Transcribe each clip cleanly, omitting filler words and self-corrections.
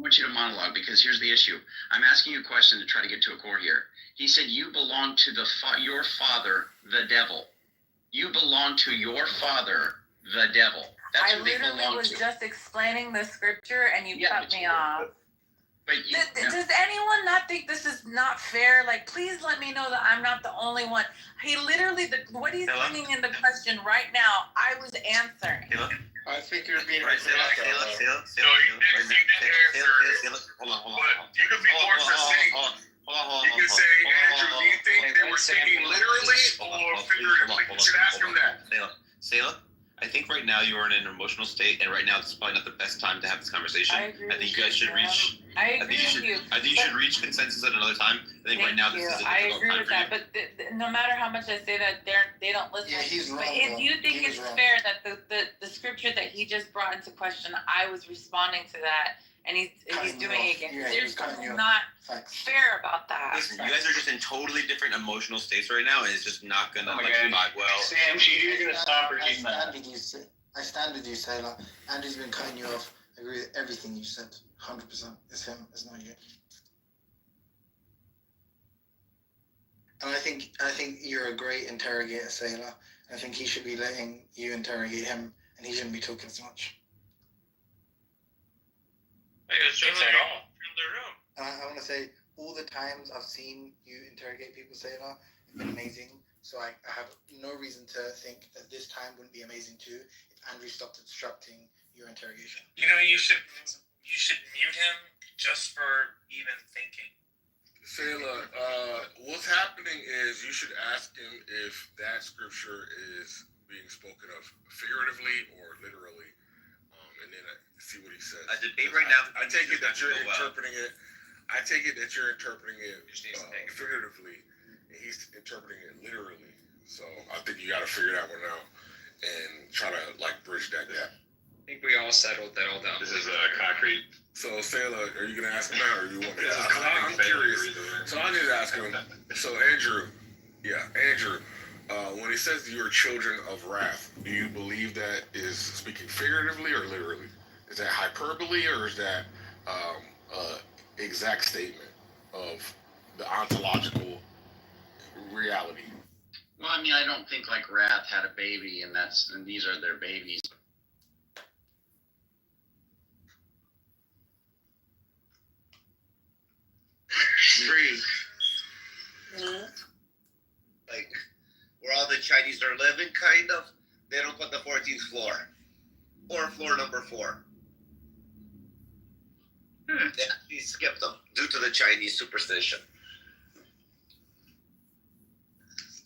want you to monologue because here's the issue. I'm asking you a question to try to get to a core here. He said you belong to your father, the devil. You belong to your father, the devil. That's who they belong to. I literally was just explaining the scripture and you cut me off. Does anyone not think this is not fair? Like, please let me know that I'm not the only one. He literally, what he's bringing in the question right now, I was answering. I think you're being right. Hold on. You could be more succinct. You can say, Andrew, do you think they were speaking literally or figuratively? You should ask him that. Sayla, I think right now you are in an emotional state, and right now this is probably not the best time to have this conversation. I think you guys should reach. I think you should reach consensus at another time. I think right now this is a difficult time for you. I agree with that, but no matter how much I say that, they don't listen. Yeah, he's wrong. But if you think it's fair that the scripture that he just brought into question, I was responding to that. And he's doing it again. Yeah, there's something not fair about that. Listen, you guys are just in totally different emotional states right now, and it's just not gonna vibe well. Sam, you're gonna stop her. I stand with you, Sailor. Andy's been cutting you off. I agree with everything you said. 100%. It's him. It's not you. And I think you're a great interrogator, Sailor. I think he should be letting you interrogate him, and he shouldn't be talking so much. I want to say all the times I've seen you interrogate people, Sailor, have been amazing. So I have no reason to think that this time wouldn't be amazing too if Andrew stopped obstructing your interrogation. You know, you should mute him just for even thinking. Sailor, what's happening is you should ask him if that scripture is being spoken of figuratively or literally. And then see what he says. A debate right now. I take it that you're interpreting it. I take it that you're interpreting it figuratively, and he's interpreting it literally. So I think you got to figure that one out and try to bridge that gap. I think we all settled that all down. This is concrete. So Sailor, are you gonna ask him that, or you want me to? I'm curious. So I need to ask him. So Andrew, when he says you're children of wrath, do you believe that is speaking figuratively or literally? Is that hyperbole or is that exact statement of the ontological reality? Well, I mean, I don't think Wrath had a baby, and these are their babies. Street. Where all the Chinese are living, kind of. They don't put the 14th floor. Or floor number 4. They actually skipped them due to the Chinese superstition.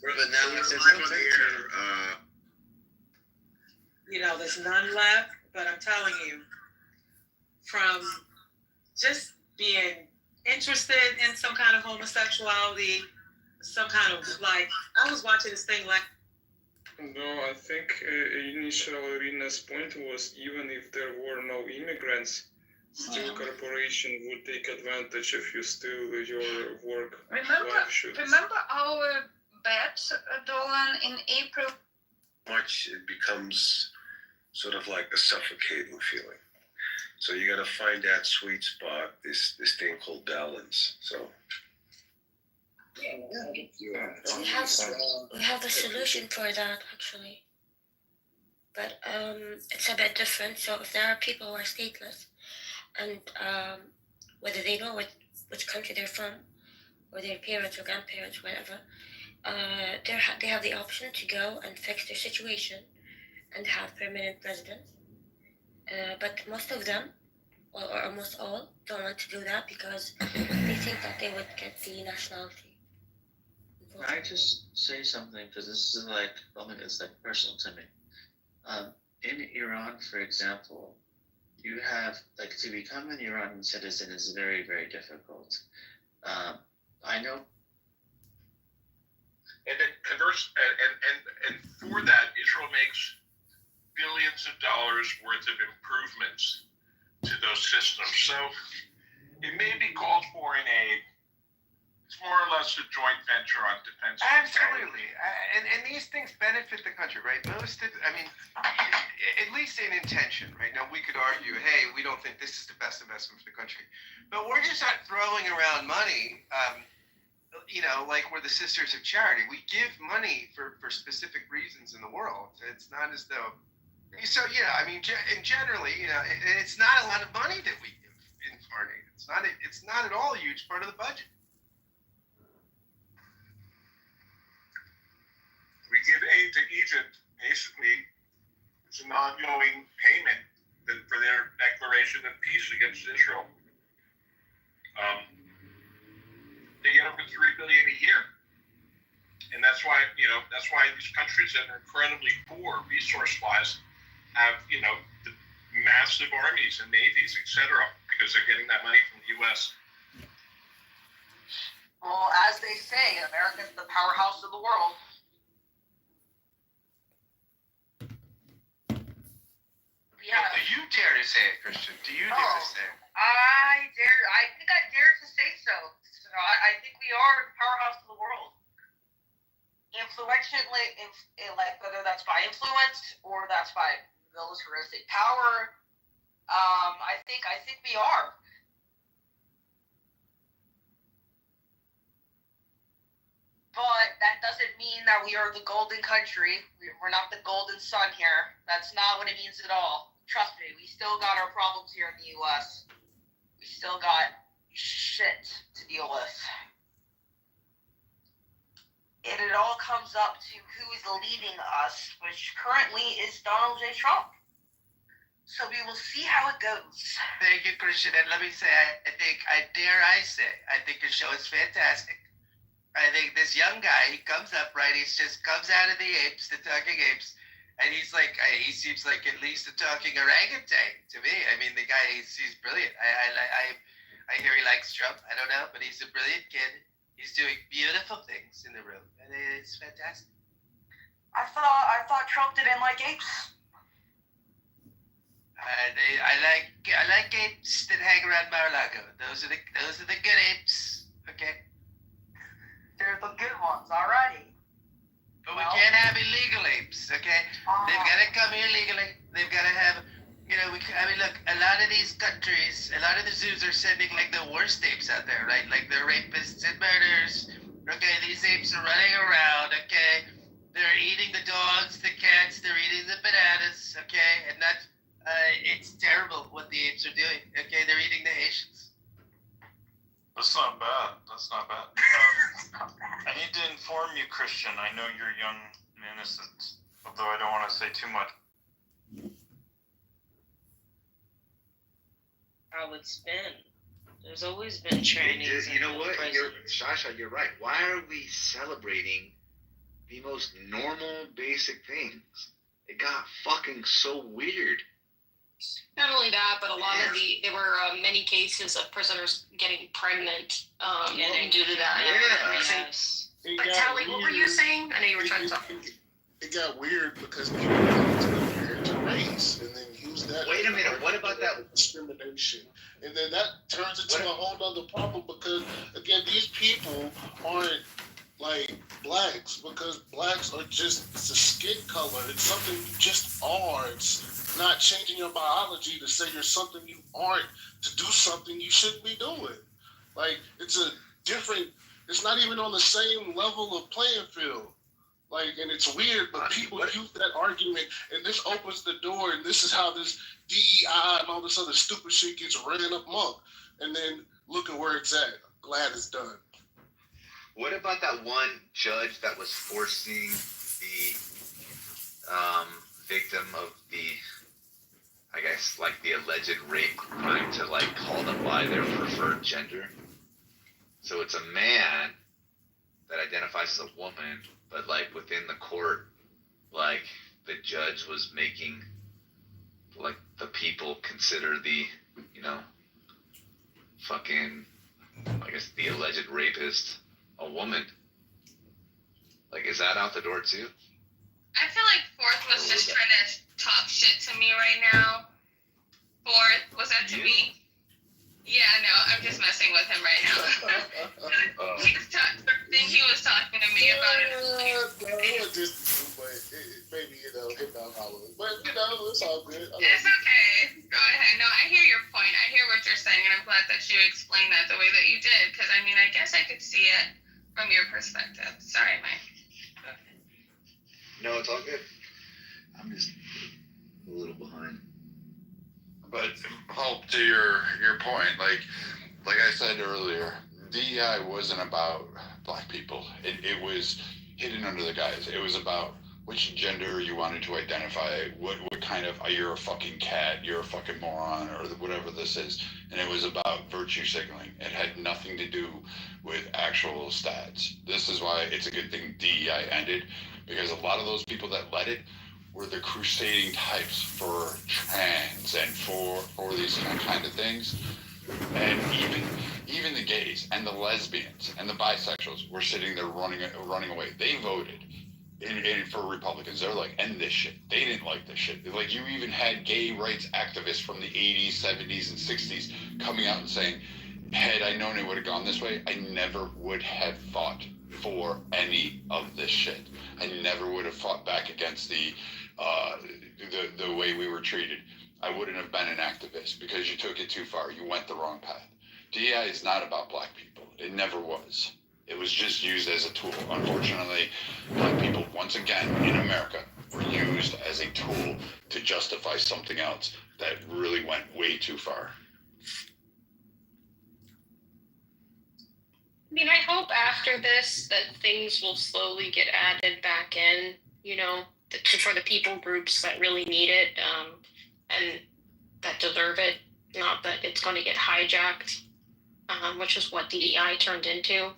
We're the now live on here. There's none left, but I'm telling you, from just being interested in some kind of homosexuality, some kind of I was watching this thing No, I think initial Irina's point was even if there were no immigrants, still corporation would take advantage if you steal your work. Remember our bet, Dolan, in April? Much it becomes sort of like a suffocating feeling. So you got to find that sweet spot, this thing called balance. So. We have a solution for that actually, but it's a bit different. So if there are people who are stateless, and whether they know which country they're from, or their parents or grandparents, whatever, they have the option to go and fix their situation and have permanent residence. But most of them, or almost all, don't want to do that because they think that they would get the nationality. Can I just say something? Because this is something that's personal to me. In Iran, for example, you have to become an Iranian citizen is very, very difficult. I know. And then and for that, Israel makes billions of dollars worth of improvements to those systems. So it may be called for in a It's more or less a joint venture on defense. Absolutely, and these things benefit the country, right? At least in intention, right? Now we could argue, hey, we don't think this is the best investment for the country, but we're just not throwing around money. Like we're the Sisters of Charity. We give money for specific reasons in the world. It's not as though. So yeah, I mean, generally, it's not a lot of money that we give in foreign aid. It's not at all a huge part of the budget. We give aid to Egypt, basically, it's an ongoing payment for their declaration of peace against Israel. They get over $3 billion a year, and that's why these countries that are incredibly poor resource-wise have the massive armies and navies, etc., because they're getting that money from the U.S. Well, as they say, America's the powerhouse of the world. Yeah. Do you dare to say it, Christian? Do you dare to say it? I think I dare to say so. I think we are the powerhouse of the world. Influentially, like whether that's by influence or that's by militaristic power, I think we are. But that doesn't mean that we are the golden country. We're not the golden sun here. That's not what it means at all. Trust me, we still got our problems here in the U.S. We still got shit to deal with. And it all comes up to who is leading us, which currently is Donald J. Trump. So we will see how it goes. Thank you, Christian. And let me say, I think your show is fantastic. I think this young guy, he comes up, right? He just comes out of the apes, the talking apes, and he's like, he seems like at least a talking orangutan to me. I mean, the guy, he's brilliant. I hear he likes Trump. I don't know, but he's a brilliant kid. He's doing beautiful things in the room, and it's fantastic. I thought Trump didn't like apes. I like apes that hang around Mar-a-Lago. Those are the good apes. Okay. They're the good ones, alrighty. But we can't have illegal apes. Okay. They've got to come here legally. They've got to have. Look, a lot of these countries, a lot of the zoos are sending like the worst apes out there, right? Like they're rapists and murderers. Okay, these apes are running around. Okay, they're eating the dogs, the cats, they're eating the bananas. Okay, and that's it's terrible what the apes are doing. Okay, they're eating the Haitians. That's not bad. I need to inform you, Christian. I know you're young and innocent, although I don't want to say too much. How it's been. There's always been trainings. You know what? Sasha, you're right. Why are we celebrating the most normal, basic things? It got fucking so weird. Not only that, but a lot of there were many cases of prisoners getting pregnant due to that. Yes. But Tally, what were you saying? I know you were trying to talk. It got weird because people wanted to compare it to race and then use that. Wait a minute, what about that? Discrimination. And then that turns into a whole other problem because, again, these people aren't like blacks because blacks are just, it's a skin color. It's something you just are. It's not changing your biology to say you're something you aren't, to do something you shouldn't be doing. Like, it's not even on the same level of playing field. Like, and it's weird, but people use that argument, and this opens the door, and this is how this DEI and all this other stupid shit gets ran amok. And then look at where it's at. Glad it's done. What about that one judge that was forcing the victim of the, I guess, like the alleged rape crime to like call them by their preferred gender? So it's a man that identifies as a woman, but like within the court, like the judge was making like the people consider the, fucking, I guess the alleged rapist a woman. Like, is that out the door too? I feel like Fourth was just trying to talk shit to me right now. Fourth, was that to me? Yeah, no, I'm just messing with him right now. think he was talking to me about it. No, just but maybe hit the alcohol. But it's all good. It's okay. Go ahead. No, I hear your point. I hear what you're saying, and I'm glad that you explained that the way that you did. Because I mean, I guess I could see it from your perspective. Sorry, Mike. No, it's all good. I'm just a little behind. But Hope, to your point, like I said earlier, DEI wasn't about black people. It was hidden under the guise. It was about which gender you wanted to identify, what kind of, you're a fucking cat, you're a fucking moron, or whatever this is. And it was about virtue signaling. It had nothing to do with actual stats. This is why it's a good thing DEI ended, because a lot of those people that led it were the crusading types for trans and for these kind of things. And even the gays and the lesbians and the bisexuals were sitting there running away. They voted for Republicans. They're like, end this shit. They didn't like this shit. Like, you even had gay rights activists from the 80s, 70s, and 60s coming out and saying, had I known it would have gone this way, I never would have fought for any of this shit. I never would have fought back against the way we were treated. I wouldn't have been an activist because you took it too far. You went the wrong path. DEI is not about black people. It never was. It was just used as a tool. Unfortunately, black people, once again, in America, were used as a tool to justify something else that really went way too far. I mean, I hope after this that things will slowly get added back in, for the people groups that really need it, and that deserve it, not that it's going to get hijacked, which is what DEI turned into.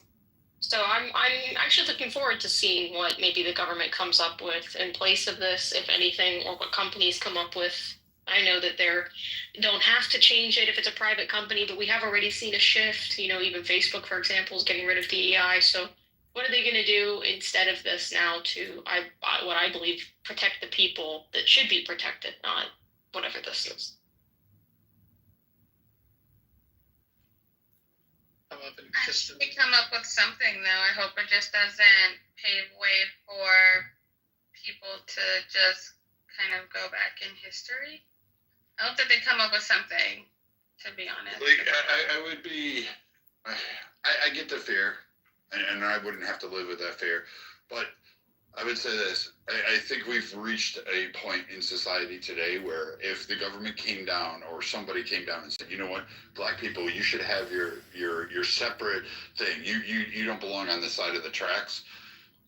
So I'm actually looking forward to seeing what maybe the government comes up with in place of this, if anything, or what companies come up with. I know that they don't have to change it if it's a private company, but we have already seen a shift. Even Facebook, for example, is getting rid of DEI. So what are they going to do instead of this now to, what I believe, protect the people that should be protected, not whatever this is? I hope they come up with something, though. I hope it just doesn't pave way for people to just kind of go back in history. I hope that they come up with something, to be honest. I would be, I get the fear, and I wouldn't have to live with that fear, but I would say this. I think we've reached a point in society today where if the government came down or somebody came down and said, you know what, black people, you should have your separate thing. You don't belong on this side of the tracks.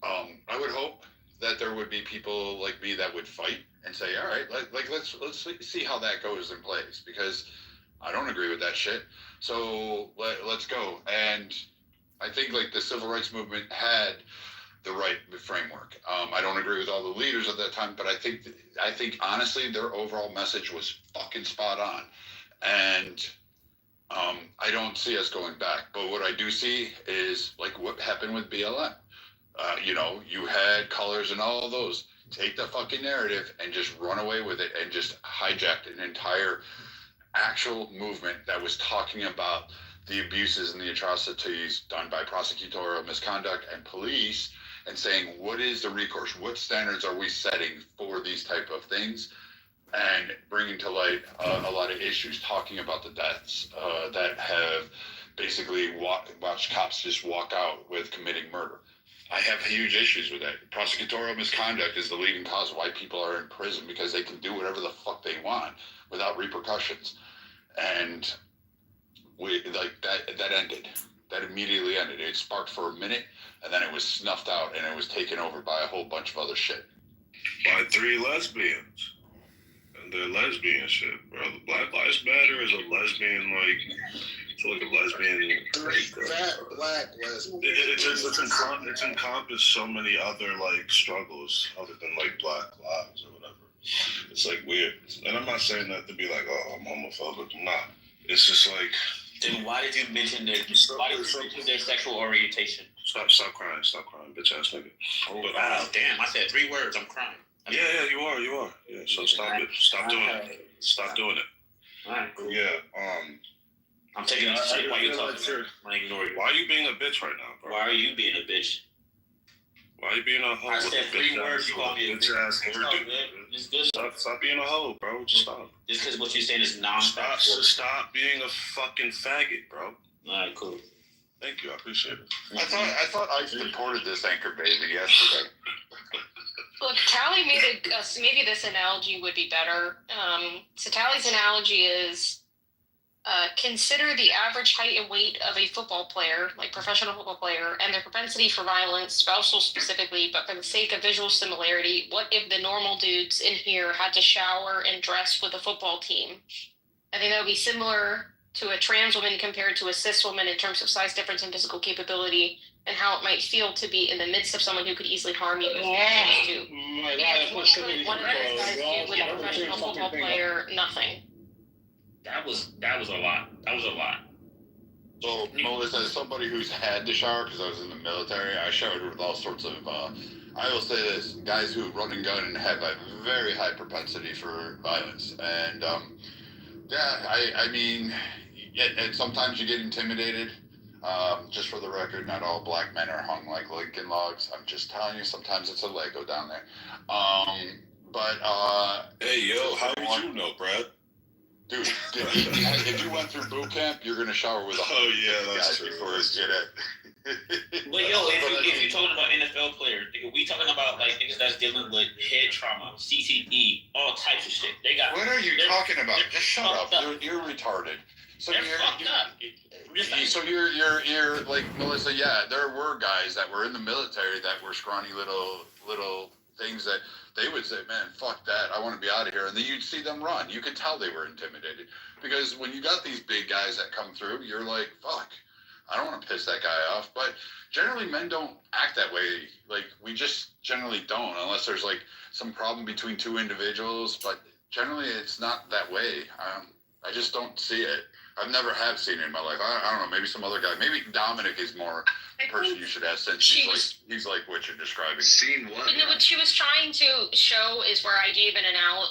I would hope that there would be people like me that would fight and say, all right, let's see how that goes in place, because I don't agree with that shit. So let's go. And I think the civil rights movement had the right framework. I don't agree with all the leaders at that time, but I think honestly their overall message was fucking spot on. And I don't see us going back. But what I do see is what happened with BLM. You had colors and all of those. Take the fucking narrative and just run away with it and just hijacked an entire actual movement that was talking about the abuses and the atrocities done by prosecutorial misconduct and police, and saying, what is the recourse? What standards are we setting for these type of things? And bringing to light a lot of issues, talking about the deaths that have basically watched cops just walk out with committing murder. I have huge issues with that. Prosecutorial misconduct is the leading cause of why people are in prison, because they can do whatever the fuck they want without repercussions. And that ended. That immediately ended. It sparked for a minute, and then it was snuffed out, and it was taken over by a whole bunch of other shit. By 3 lesbians. And their lesbian shit, bro. The Black Lives Matter is a lesbian, a lesbian. Fat black lesbian. It's encompassed so many other struggles other than Black lives or whatever. It's weird. And I'm not saying that to be I'm homophobic. I'm not. It's just Then why did you mention their sexual orientation? Stop crying, bitch ass nigga. Oh, wow, damn! I said 3 words. I'm crying. Yeah, you are. Yeah, so stop it. Stop doing it. Stop doing it. All right, cool. Yeah. I'm taking a shit while you're talking. I ignore you. Why are you being a bitch right now, bro? Why are you being a bitch? Why are you being a hoe? I said 3 words. You call me a bitch. Ass hairdo. It's good. Stop being a hoe, bro. Just stop. Just because what you're saying is non-factual. Stop being a fucking faggot, bro. Alright, cool. Thank you. I appreciate it. I thought I supported this anchor baby yesterday. Look, Tally made maybe this analogy would be better. So Tally's analogy is consider the average height and weight of a football player, like professional football player, and their propensity for violence, spousal specifically, but for the sake of visual similarity, what if the normal dudes in here had to shower and dress with a football team? I think that would be similar to a trans woman compared to a cis woman in terms of size difference and physical capability, and how it might feel to be in the midst of someone who could easily harm you. What could one empathize you with a professional football player? Nothing. That was a lot. That was a lot. So, Melissa, as somebody who's had to shower, because I was in the military, I showered with all sorts of, I will say this, guys who run and gun and have a very high propensity for violence. And, I mean, and sometimes you get intimidated. Just for the record, not all black men are hung like Lincoln logs. I'm just telling you, sometimes it's a Lego down there. Hey, yo, how would you know, Brad? Dude, if you went through boot camp, you're gonna shower with a that's true. before you get it. But yo, if you're talking about NFL players, we talking about like niggas that's dealing with head trauma, CTE, all types of shit. They got. What are you talking about? Just shut up. You're retarded. So they're fucked up. So you're like Melissa. Yeah, there were guys that were in the military that were scrawny little things that they would say, man, fuck that, I want to be out of here. And then you'd see them run. You could tell they were intimidated. Because when you got these big guys that come through, you're like, fuck, I don't want to piss that guy off. But generally men don't act that way. Like, we just generally don't, unless there's like some problem between two individuals. But generally it's not that way. I just don't see it. I've never have seen it in my life. I don't know, maybe some other guy. Maybe Dominic is more the person you should ask, since he's like what you're describing. Seen what? You know, what she was trying to show is where I gave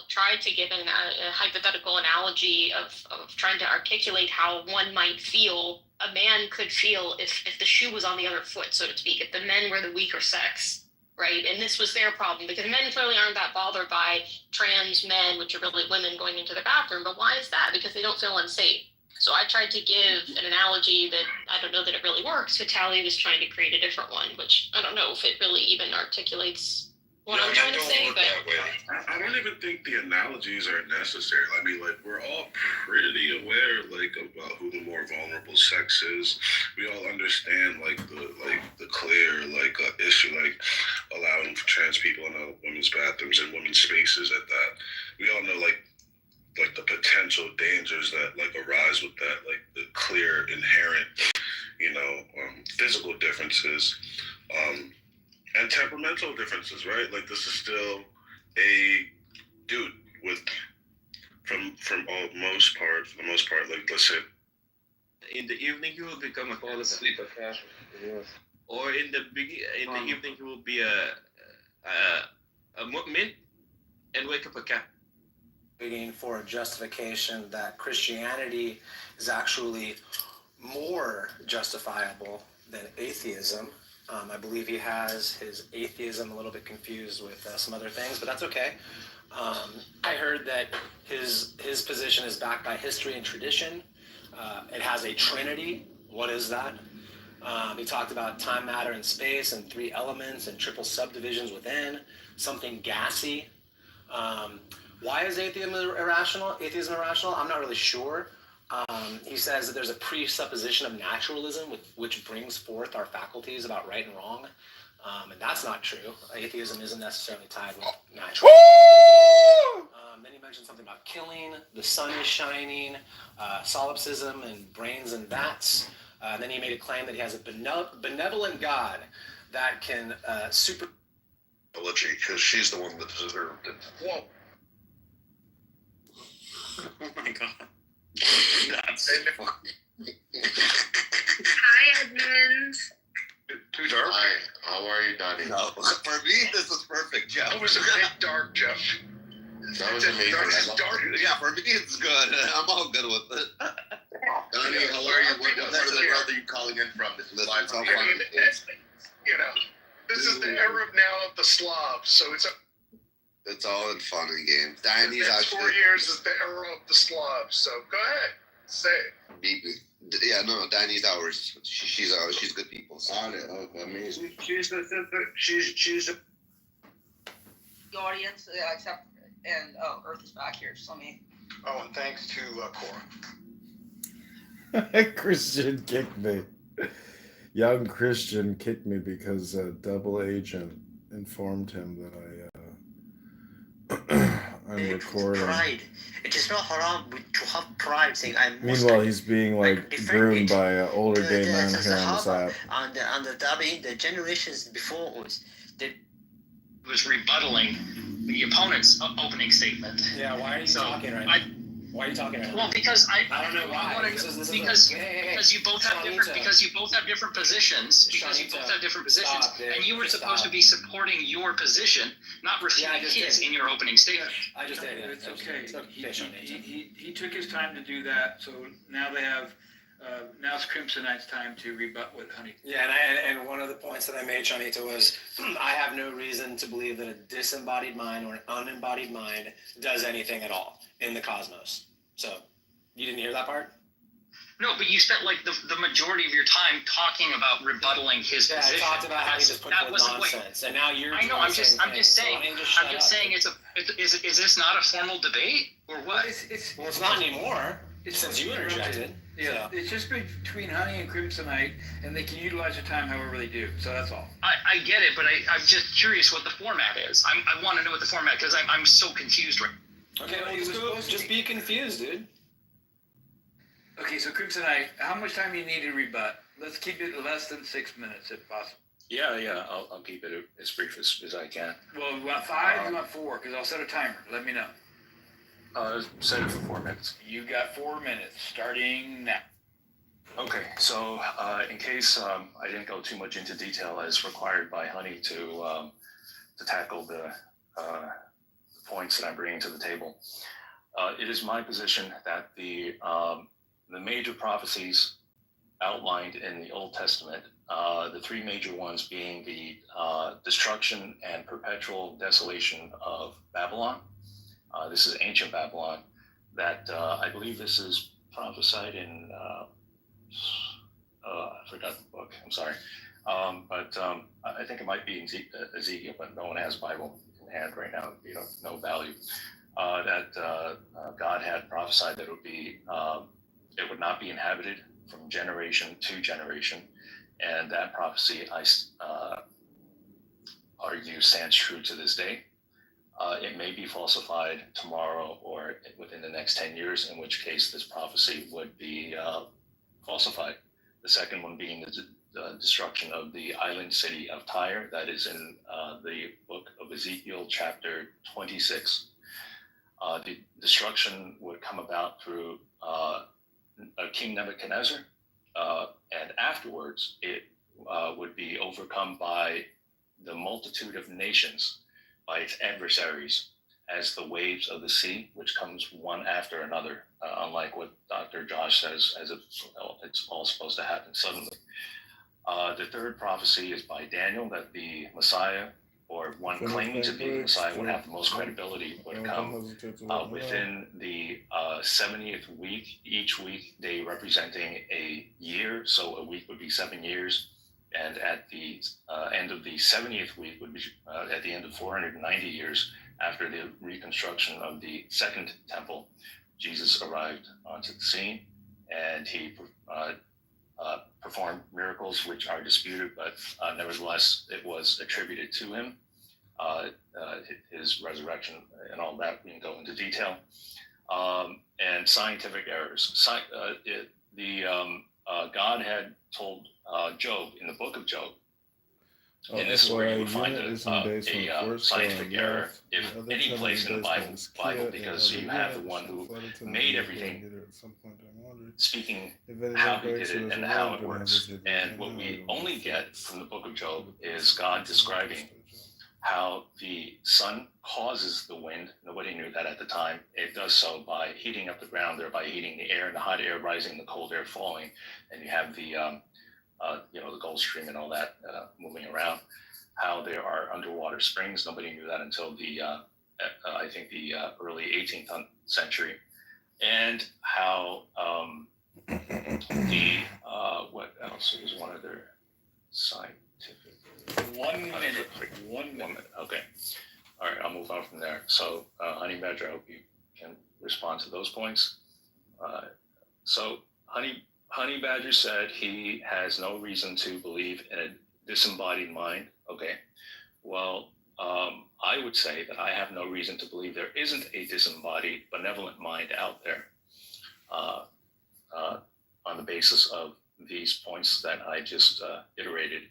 tried to give a hypothetical analogy of trying to articulate how one might feel, a man could feel if the shoe was on the other foot, so to speak, if the men were the weaker sex, right? And this was their problem, because men clearly aren't that bothered by trans men, which are really women going into the bathroom. But why is that? Because they don't feel unsafe. So I tried to give an analogy that I don't know that it really works, but Tally was trying to create a different one, which I don't know if it really even articulates what I'm trying to say. But I don't even think the analogies are necessary. I mean, like, we're all pretty aware, like, about who the more vulnerable sex is. We all understand, like, the clear, like, issue, like, allowing for trans people in women's bathrooms and women's spaces at that. We all know, like the potential dangers that like arise with that, like the clear inherent, physical differences, and temperamental differences, right? Like, this is still a dude with, for the most part, like, let's say, in the evening he will become a fall asleep, or in the evening he will be a mu'min and wake up a cat. For a justification that Christianity is actually more justifiable than atheism. I believe he has his atheism a little bit confused with some other things, but that's okay. I heard that his position is backed by history and tradition. It has a trinity. What is that? He talked about time, matter, and space, and 3 elements, and triple subdivisions within, something gassy. Why is atheism irrational? I'm not really sure. He says that there's a presupposition of naturalism which brings forth our faculties about right and wrong. And that's not true. Atheism isn't necessarily tied with naturalism. Then he mentioned something about killing, the sun is shining, solipsism, and brains and vats. Then he made a claim that he has a benevolent God that can super... Because she's the one that deserved it. Whoa. Oh my god. That's Hi, Edmund. Too dark? Hi, how are you, Donnie? No, for me, this was perfect, Jeff. That was a bit dark, Jeff. That was amazing. Dark is dark. Yeah, for me, it's good. I'm all good with it. Donnie, how are you calling in from? This is live on the I mean, you know, this is the era of now of the Slavs, so it's all in fun and games. Diane's next 4 years is the era of the Slavs. So go ahead, say it. Yeah, no, Diane's ours. She's good people. So. Amazing. She's the The audience, except and Earth is back here. So let me. Oh, and thanks to Cora. Christian kicked me. Young Christian kicked me because a double agent informed him that I'm recording. Pride. It is not haram to have pride saying I'm Muslim. Meanwhile, he's being groomed by an older gay man here on this app. And the Tabi'in, the generations before us, they was rebuttaling the opponent's opening statement. Yeah, why are you talking right now? Why are you talking right now? Well, because I don't know why. Because you both have different positions. And you were supposed to be supporting your position, not refuting his in your opening statement. I just did. It's okay. He took his time to do that, so now they have. Now it's Crimsonite's time to rebut what Honey. Yeah, and one of the points that I made, Shanita, was I have no reason to believe that a disembodied mind or an unembodied mind does anything at all in the cosmos. So, you didn't hear that part? No, but you spent the majority of your time talking about rebuttaling his position. I talked about how he just put forth nonsense, and now you're. I know. I'm just saying. Is this not a formal debate or what? It's not anymore. Since you interjected. Yeah, it's just between Honey and Crimsonite, and they can utilize their time however they do. So that's all. I get it, but I'm just curious what the format is. I want to know what the format because I'm so confused right now. Okay, well, just be confused, dude. Okay, so Crimsonite, how much time do you need to rebut? Let's keep it less than 6 minutes if possible. Yeah, I'll keep it as brief as I can. Well, you want 5? You want 4? Because I'll set a timer. Let me know. Set it for 4 minutes. You got 4 minutes, starting now. Okay, so in case I didn't go too much into detail as required by Honey to tackle the points that I'm bringing to the table, it is my position that the major prophecies outlined in the Old Testament, the 3 major ones being the destruction and perpetual desolation of Babylon. This is ancient Babylon that I believe this is prophesied in, I forgot the book, I'm sorry. But I think it might be in Ezekiel, but no one has Bible in hand right now, no value. That God had prophesied that it would not be inhabited from generation to generation. And that prophecy, I argue, stands true to this day. It may be falsified tomorrow or within the next 10 years, in which case this prophecy would be falsified. The second one being the destruction of the island city of Tyre, that is in the book of Ezekiel, chapter 26. The destruction would come about through King Nebuchadnezzar, and afterwards it would be overcome by the multitude of nations, by its adversaries, as the waves of the sea, which comes one after another, unlike what Dr. Josh says, as it's all supposed to happen suddenly. The third prophecy is by Daniel, that the Messiah, or one claiming to be the Messiah, would have the most credibility, would come within the 70th week, each week day representing a year, so a week would be 7 years. And at the end of the 70th week would be at the end of 490 years after the reconstruction of the Second Temple, Jesus arrived onto the scene, and he performed miracles which are disputed, but nevertheless it was attributed to him. His resurrection and all that, we can go into detail. And scientific errors. God had told Job in the book of Job, and this is where you would find a scientific error, if any place in the Bible, because you have the one who made everything speaking how he did it and how it works. And what we only get from the book of Job is God describing how the sun causes the wind. Nobody knew that at the time. It does so by heating up the ground, thereby heating the air, and the hot air rising, the cold air falling, and you have the the Gulf Stream and all that moving around. How there are underwater springs. Nobody knew that until the I think the early 18th century, and how what else was one other scientific. 1 minute. Okay. All right, I'll move on from there. So, Honey Badger, I hope you can respond to those points. So, Honey Badger said he has no reason to believe in a disembodied mind. Okay. Well, I would say that I have no reason to believe there isn't a disembodied, benevolent mind out there on the basis of these points that I just iterated.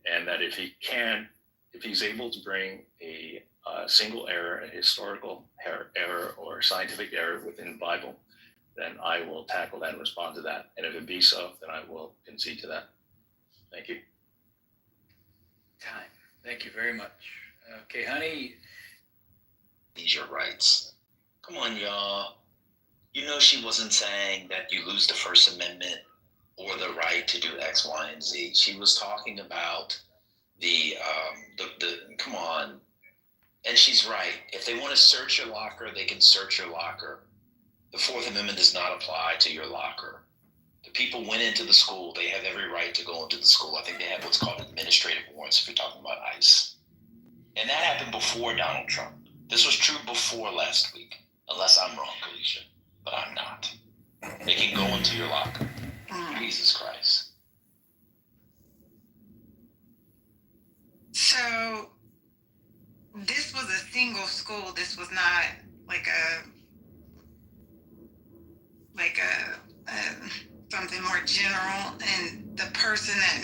And that if he's able to bring a single error, a historical error or scientific error within the Bible, then I will tackle that and respond to that. And if it be so, then I will concede to that. Thank you. Time. Thank you very much. Okay, Honey. These your rights. Come on, y'all. You know she wasn't saying that you lose the First Amendment or the right to do X, Y, and Z. She was talking about the come on. And she's right. If they want to search your locker, they can search your locker. The Fourth Amendment does not apply to your locker. The people went into the school. They have every right to go into the school. I think they have what's called administrative warrants if you're talking about ICE. And that happened before Donald Trump. This was true before last week, unless I'm wrong, Alicia, but I'm not. They can go into your locker. Jesus Christ. So this was a single school. This was not like a something more general. And the person that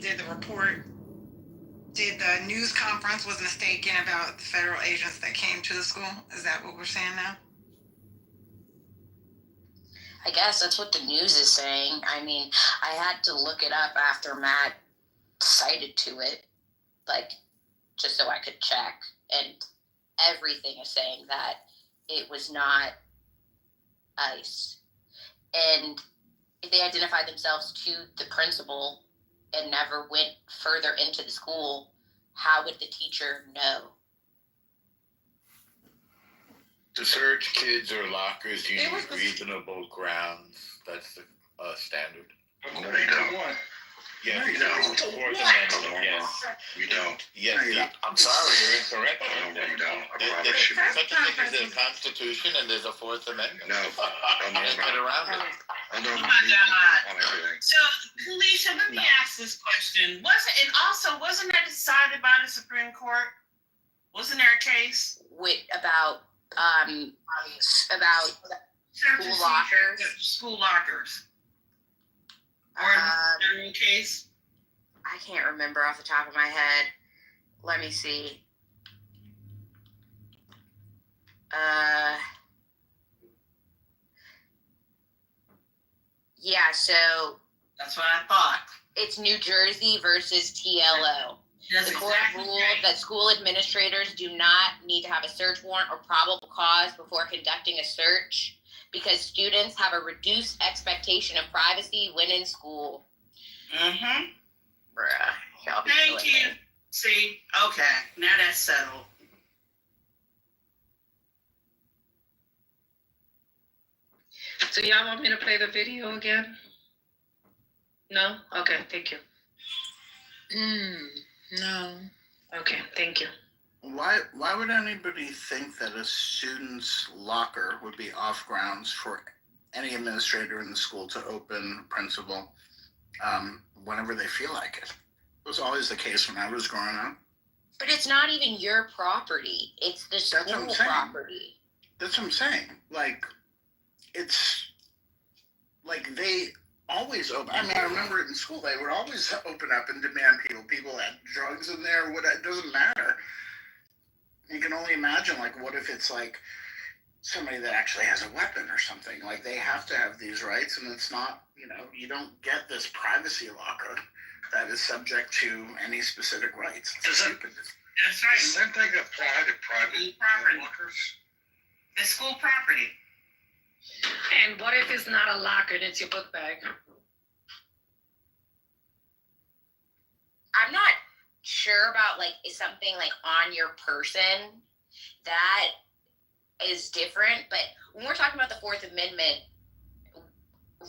did the report, did the news conference, was mistaken about the federal agents that came to the school. Is that what we're saying now? I guess that's what the news is saying. I mean, I had to look it up after Matt cited to it, like, just so I could check. And everything is saying that it was not ICE. And if they identified themselves to the principal and never went further into the school, how would the teacher know? To search kids or lockers, you need reasonable grounds. That's the standard. According to what? Yes, No, you don't. Fourth Amendment, yes. You don't. Yes, No, you don't. I'm sorry, you're incorrect. No, you don't. I There's promise you. such a thing as a Constitution and there's a Fourth Amendment. No. You can't get around it. I don't Oh my God. on everything. So, Felicia, let me ask this question. Wasn't that decided by the Supreme Court? Wasn't there a case? About school lockers. School lockers. Or in case? I can't remember off the top of my head. Let me see. Yeah, so that's what I thought. It's New Jersey versus TLO. That's the court exactly ruled right. that school administrators do not need to have a search warrant or probable cause before conducting a search because students have a reduced expectation of privacy when in school. Mm-hmm. Bruh, y'all be Thank killing you. me. See, okay, now that's settled. So y'all want me to play the video again? No? Okay, thank you. No. Okay, thank you. Why would anybody think that a student's locker would be off grounds for any administrator in the school to open principal whenever they feel like it? It was always the case when I was growing up. But it's not even your property. It's the That's what school I'm saying. property. That's what I'm saying. Like, it's like they always open. I mean, I remember in school they would always open up and demand people had drugs in there. What, it doesn't matter. You can only imagine, like, what if it's like somebody that actually has a weapon or something. Like, they have to have these rights, and it's not, you don't get this privacy locker that is subject to any specific rights. That's right. Does that thing apply to private Property. lockers? The school property. And what if it's not a locker and it's your book bag? I'm not sure about is something on your person. That is different, but when we're talking about the Fourth Amendment,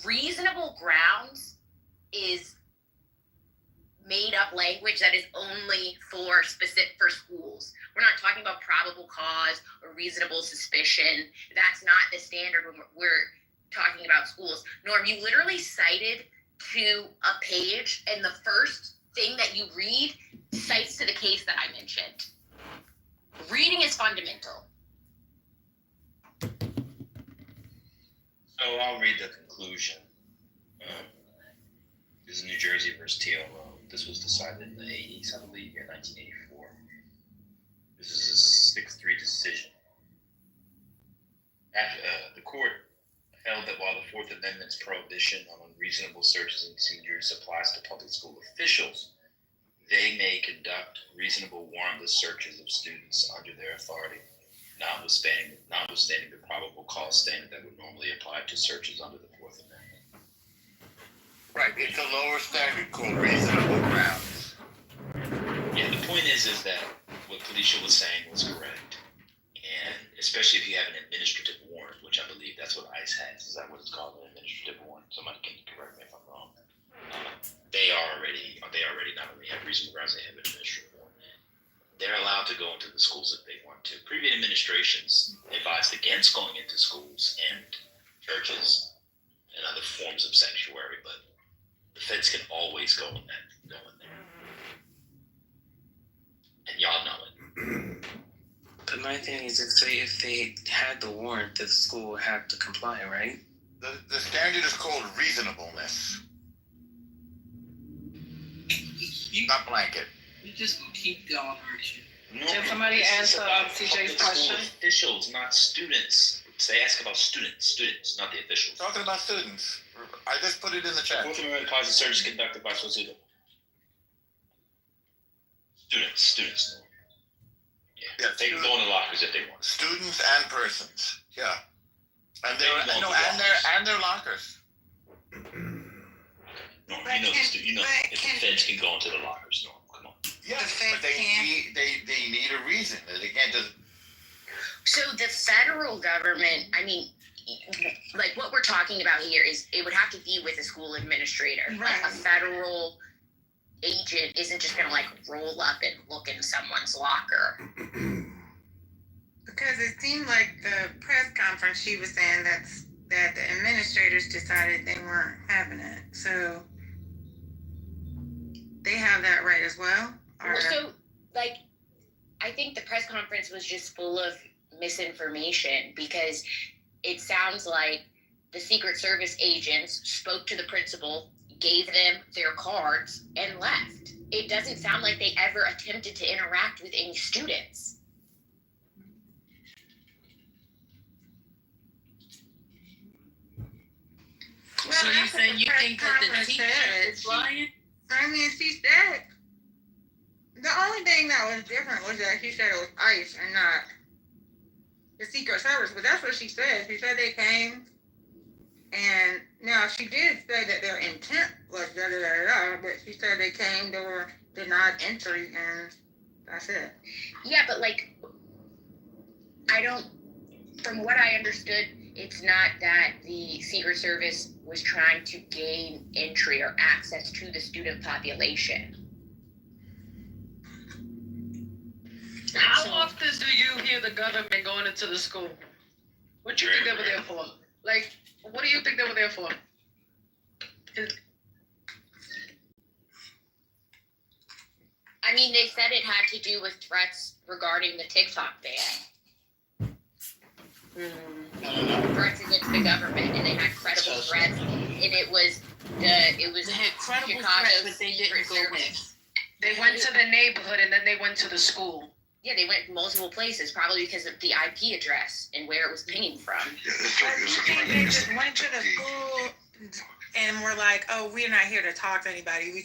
reasonable grounds is made up language that is only for schools. We're not talking about probable cause or reasonable suspicion. That's not the standard when we're talking about schools. Norm, you literally cited to a page, and the first thing that you read cites to the case that I mentioned. Reading is fundamental. So I'll read the conclusion. This is New Jersey versus TLO. This was decided in the 80s, I believe, in 1984. This is a 6-3 decision. The court held that while the Fourth Amendment's prohibition on unreasonable searches and seizures applies to public school officials, they may conduct reasonable warrantless searches of students under their authority, notwithstanding the probable cause standard that would normally apply to searches under the Fourth Amendment. Right, it's a lower standard called reasonable grounds. Yeah, the point is that what Felicia was saying was correct. And especially if you have an administrative warrant, which I believe that's what ICE has. Is that what it's called, an administrative warrant? Somebody can correct me if I'm wrong. They already not only have reasonable grounds, they have an administrative warrant. They're allowed to go into the schools if they want to. Previous administrations advised against going into schools and churches and other forms of sanctuary, but the feds can always go in there. And y'all know it. But my thing is, if they had the warrant, the school would have to comply, right? The standard is called reasonableness. Not blanket. You just keep going, aren't you? No, Can somebody answer CJ's question? Officials, not students. They ask about students, not the officials. Talking about students. I just put it in the chat. Fourth Amendment applies to searches conducted by students. Students. Yeah, they can go in the lockers if they want. Students and persons. Yeah. And their lockers. No, if the feds can go into the lockers, no, come on. Yeah, but they need a reason. They can't just. So the federal government, what we're talking about here is it would have to be with a school administrator. Right. A federal agent isn't just gonna roll up and look in someone's locker. Because it seemed like the press conference she was saying that the administrators decided they weren't having it. So they have that right as well? So, I think the press conference was just full of misinformation because it sounds like the Secret Service agents spoke to the principal, gave them their cards, and left. It doesn't sound like they ever attempted to interact with any students. Well, so you saying you think that the teacher is lying? She said the only thing that was different was that she said it was ICE and not the Secret Service, but that's what she said. She said they came, and now she did say that their intent was but she said they came, they were denied entry, and that's it. Yeah, but from what I understood, it's not that the Secret Service was trying to gain entry or access to the student population. How often do you hear the government going into the school? What do you think they were there for? What do you think they were there for? They said it had to do with threats regarding the TikTok ban. Threats against the government, and they had credible threats, and it was they had credible Chicago's threats, but they didn't go in. They went to the neighborhood and then they went to the school. Yeah, they went multiple places, probably because of the IP address and where it was pinging from. You think they just went to the school and were like, "Oh, we're not here to talk to anybody. We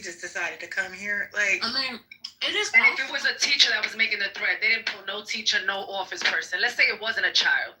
just decided to come here." Like, I mean, it is. And if it was a teacher that was making the threat, they didn't pull no teacher, no office person. Let's say it wasn't a child.